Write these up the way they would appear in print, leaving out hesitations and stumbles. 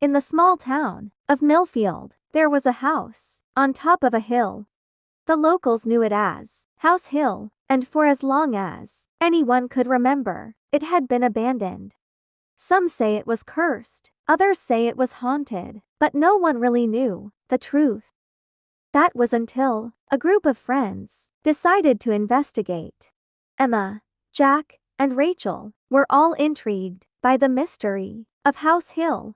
In the small town of Millfield, there was a house on top of a hill. The locals knew it as House Hill, and for as long as anyone could remember, it had been abandoned. Some say it was cursed, others say it was haunted, but no one really knew the truth. That was until a group of friends decided to investigate. Emma, Jack, and Rachel were all intrigued by the mystery of House Hill.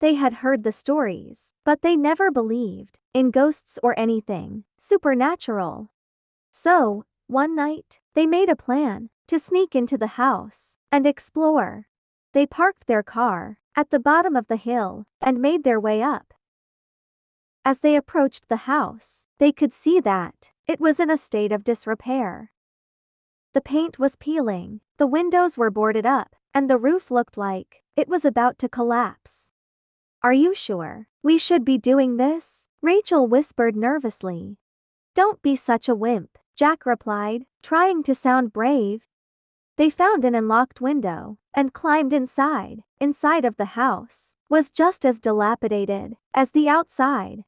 They had heard the stories, but they never believed in ghosts or anything supernatural. So, one night, they made a plan to sneak into the house and explore. They parked their car at the bottom of the hill and made their way up. As they approached the house, they could see that it was in a state of disrepair. The paint was peeling, the windows were boarded up, and the roof looked like it was about to collapse. "Are you sure we should be doing this?" Rachel whispered nervously. "Don't be such a wimp," Jack replied, trying to sound brave. They found an unlocked window and climbed inside. Inside of the house was just as dilapidated as the outside.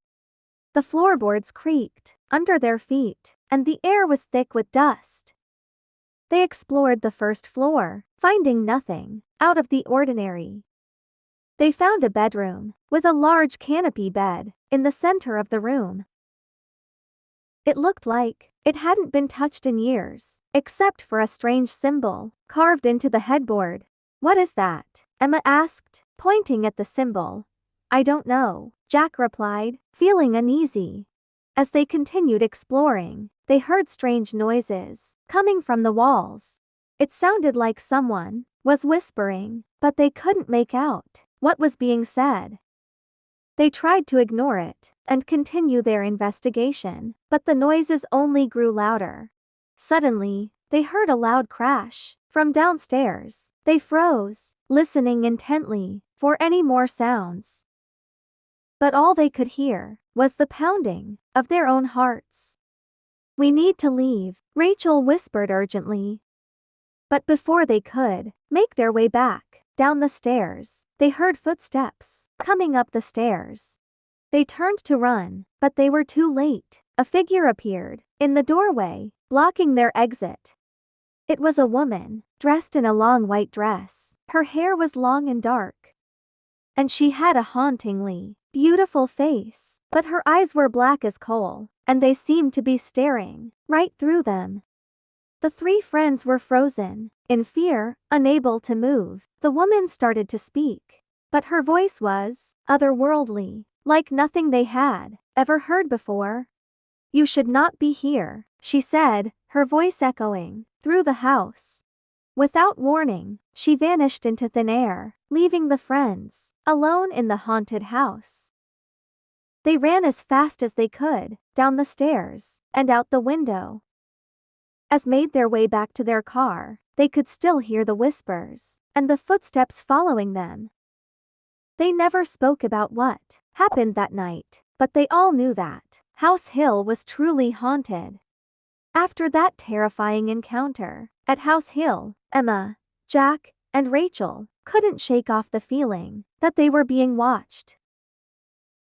The floorboards creaked under their feet, and the air was thick with dust. They explored the first floor, finding nothing out of the ordinary. They found a bedroom with a large canopy bed in the center of the room. It looked like it hadn't been touched in years, except for a strange symbol carved into the headboard. "What is that?" Emma asked, pointing at the symbol. "I don't know," Jack replied, feeling uneasy. As they continued exploring, they heard strange noises coming from the walls. It sounded like someone was whispering, but they couldn't make out what was being said. They tried to ignore it and continue their investigation, but the noises only grew louder. Suddenly, they heard a loud crash from downstairs. They froze, listening intently for any more sounds. But all they could hear was the pounding of their own hearts. "We need to leave," Rachel whispered urgently. But before they could make their way back down the stairs, they heard footsteps coming up the stairs. They turned to run, but they were too late. A figure appeared in the doorway, blocking their exit. It was a woman, dressed in a long white dress. Her hair was long and dark, and she had a hauntingly beautiful face, but her eyes were black as coal, and they seemed to be staring right through them. The three friends were frozen in fear, unable to move. The woman started to speak, but her voice was otherworldly, like nothing they had ever heard before. "You should not be here," she said, her voice echoing through the house. Without warning, she vanished into thin air, leaving the friends alone in the haunted house. They ran as fast as they could, down the stairs and out the window. As made their way back to their car, they could still hear the whispers and the footsteps following them. They never spoke about what happened that night, but they all knew that House Hill was truly haunted. After that terrifying encounter at House Hill, Emma, Jack, and Rachel couldn't shake off the feeling that they were being watched.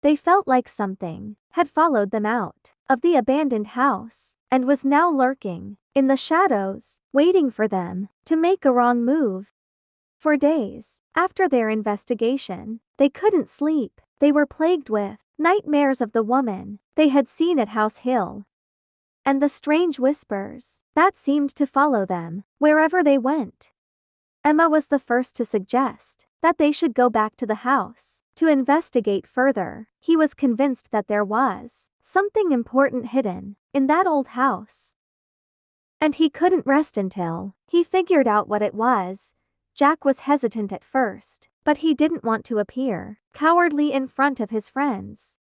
They felt like something had followed them out of the abandoned house and was now lurking in the shadows, waiting for them to make a wrong move. For days after their investigation, they couldn't sleep. They were plagued with nightmares of the woman they had seen at House Hill, and the strange whispers that seemed to follow them wherever they went. Emma was the first to suggest that they should go back to the house to investigate further. He was convinced that there was something important hidden in that old house, and he couldn't rest until he figured out what it was. Jack was hesitant at first, but he didn't want to appear cowardly in front of his friends.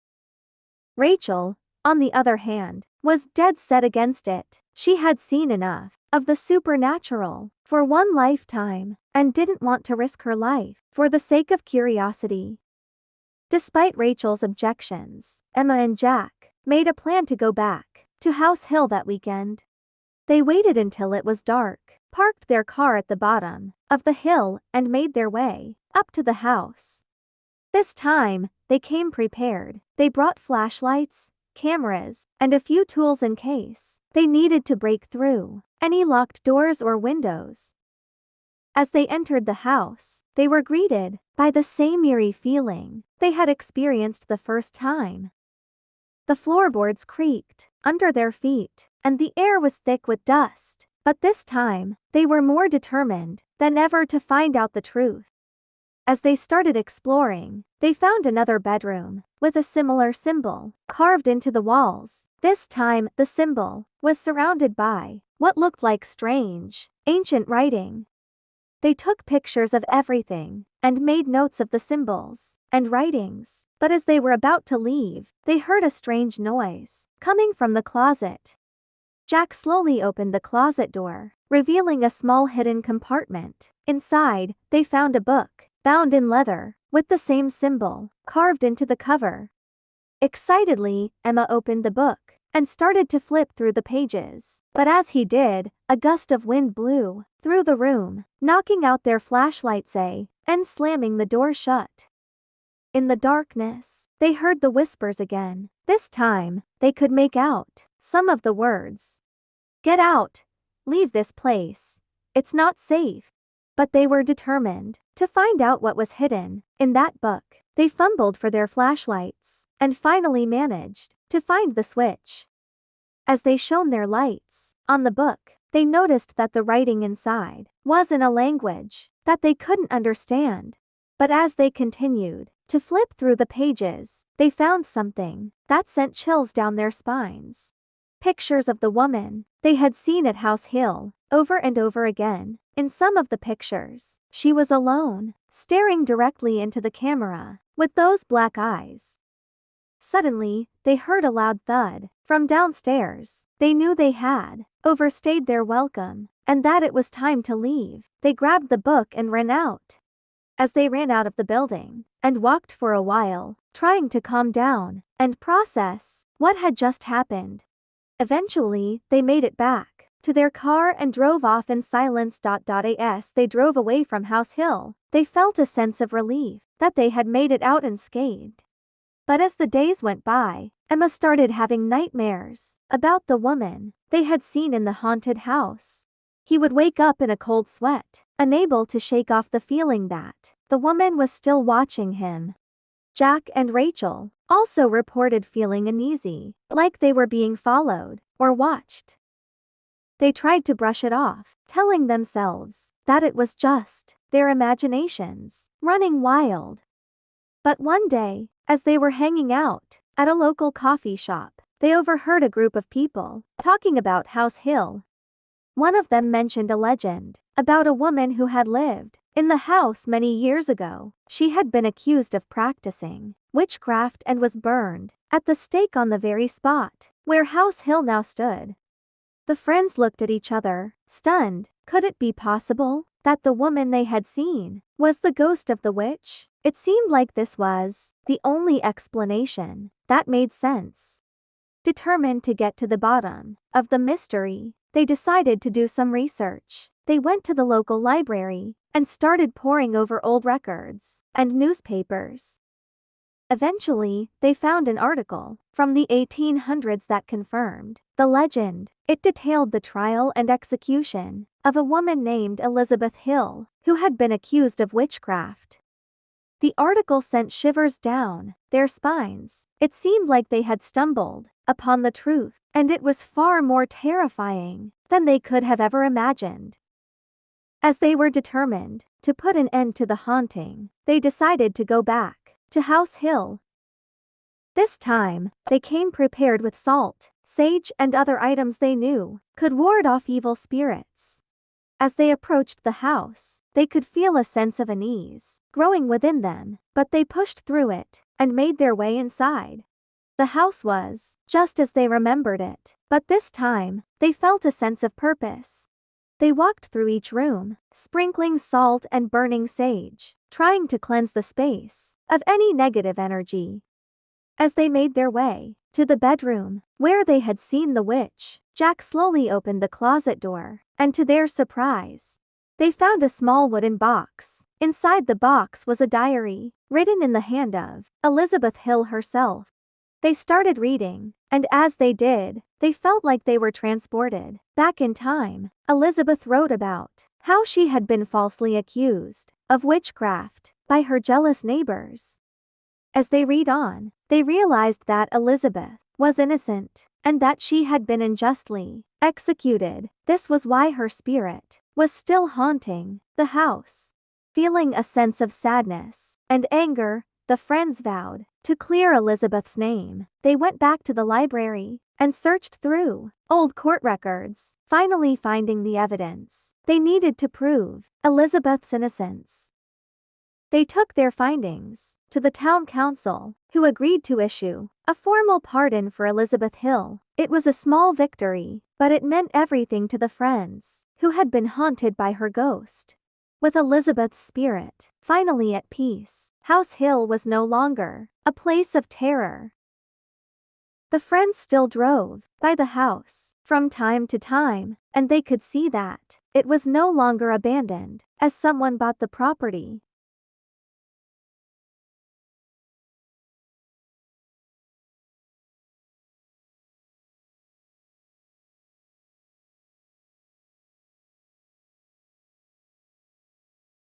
Rachel, on the other hand, was dead set against it. She had seen enough of the supernatural for one lifetime and didn't want to risk her life for the sake of curiosity. Despite Rachel's objections, Emma and Jack made a plan to go back to House Hill that weekend. They waited until it was dark, parked their car at the bottom of the hill, and made their way up to the house. This time, they came prepared. They brought flashlights, cameras, and a few tools in case they needed to break through any locked doors or windows. As they entered the house, they were greeted by the same eerie feeling they had experienced the first time. The floorboards creaked under their feet, and the air was thick with dust, but this time, they were more determined than ever to find out the truth. As they started exploring, they found another bedroom with a similar symbol carved into the walls. This time, the symbol was surrounded by what looked like strange, ancient writing. They took pictures of everything and made notes of the symbols and writings, but as they were about to leave, they heard a strange noise coming from the closet. Jack slowly opened the closet door, revealing a small hidden compartment. Inside, they found a book, bound in leather, with the same symbol carved into the cover. Excitedly, Emma opened the book and started to flip through the pages. But as he did, a gust of wind blew through the room, knocking out their flashlights and slamming the door shut. In the darkness, they heard the whispers again. This time, they could make out some of the words. "Get out! Leave this place. It's not safe." But they were determined to find out what was hidden in that book. They fumbled for their flashlights and finally managed to find the switch. As they shone their lights on the book, they noticed that the writing inside was in a language that they couldn't understand. But as they continued to flip through the pages, they found something that sent chills down their spines. Pictures of the woman they had seen at House Hill over and over again. In some of the pictures, she was alone, staring directly into the camera with those black eyes. Suddenly, they heard a loud thud from downstairs. They knew they had overstayed their welcome and that it was time to leave. They grabbed the book and ran out. As they ran out of the building and walked for a while, trying to calm down and process what had just happened. Eventually, they made it back to their car and drove off in silence. As they drove away from House Hill, they felt a sense of relief that they had made it out unscathed. But as the days went by, Emma started having nightmares about the woman they had seen in the haunted house. He would wake up in a cold sweat, unable to shake off the feeling that the woman was still watching him. Jack and Rachel also reported feeling uneasy, like they were being followed or watched. They tried to brush it off, telling themselves that it was just their imaginations running wild. But one day, as they were hanging out at a local coffee shop, they overheard a group of people talking about House Hill. One of them mentioned a legend about a woman who had lived in the house many years ago. She had been accused of practicing witchcraft and was burned at the stake on the very spot where House Hill now stood. The friends looked at each other, stunned. Could it be possible that the woman they had seen was the ghost of the witch? It seemed like this was the only explanation that made sense. Determined to get to the bottom of the mystery, they decided to do some research. They went to the local library and started poring over old records and newspapers. Eventually, they found an article from the 1800s that confirmed the legend. It detailed the trial and execution of a woman named Elizabeth Hill, who had been accused of witchcraft. The article sent shivers down their spines. It seemed like they had stumbled upon the truth, and it was far more terrifying than they could have ever imagined. As they were determined to put an end to the haunting, they decided to go back to House Hill. This time, they came prepared with salt, sage, and other items they knew could ward off evil spirits. As they approached the house, they could feel a sense of unease growing within them, but they pushed through it and made their way inside. The house was just as they remembered it, but this time, they felt a sense of purpose. They walked through each room, sprinkling salt and burning sage, trying to cleanse the space of any negative energy. As they made their way to the bedroom where they had seen the witch, Jack slowly opened the closet door, and to their surprise, they found a small wooden box. Inside the box was a diary, written in the hand of Elizabeth Hill herself. They started reading, and as they did, they felt like they were transported back in time. Elizabeth wrote about how she had been falsely accused of witchcraft by her jealous neighbors. As they read on, they realized that Elizabeth was innocent and that she had been unjustly executed. This was why her spirit was still haunting the house. Feeling a sense of sadness and anger, the friends vowed to clear Elizabeth's name. They went back to the library and searched through old court records, finally finding the evidence they needed to prove Elizabeth's innocence. They took their findings to the town council, who agreed to issue a formal pardon for Elizabeth Hill. It was a small victory, but it meant everything to the friends who had been haunted by her ghost. With Elizabeth's spirit finally at peace, House Hill was no longer a place of terror. The friends still drove by the house from time to time, and they could see that it was no longer abandoned, as someone bought the property